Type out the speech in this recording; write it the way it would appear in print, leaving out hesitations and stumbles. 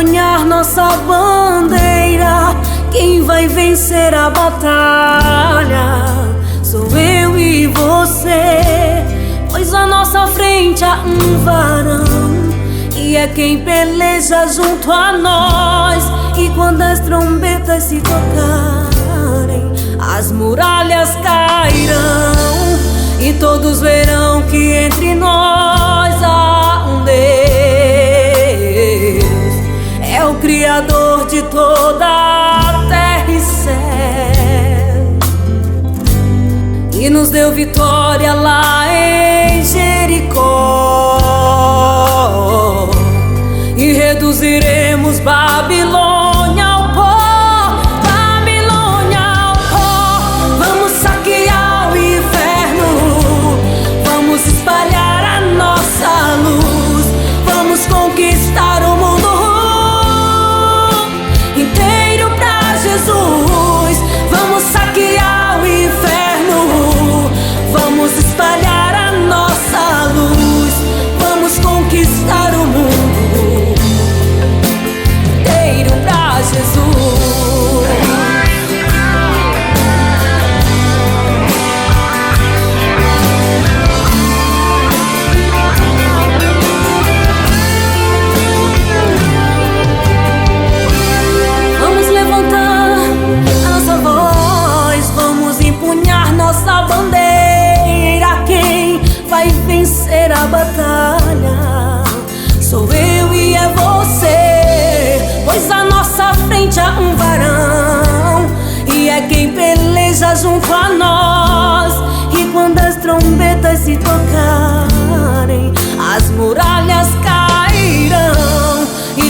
empunhar nossa bandeira, quem vai vencer a batalha sou eu e você, pois à nossa frente há um varão, e é quem peleja junto a nós. E quando as trombetas se tocarem, as muralhas cairão, e todos verão que entre nós há um Deus, é o Criador de toda a terra e céu, e nos deu vitória lá em Jericó, e reduziremos Babilônia ao pó, Babilônia ao pó. Vamos saquear o inferno, vamos espalhar a nossa luz, vamos conquistar o mundo inteiro pra Jesus. Vamos saquear o inferno, vamos espalhar a nossa luz, vamos conquistar o mundo inteiro pra Jesus. Vamos levantar a nossa voz, vamos empunhar nossa bandeira, quem vai vencer a batalha sou eu e é você, pois à nossa frente há um varão, e é quem peleja junto a nós. E quando as trombetas se tocarem, as muralhas cairão, e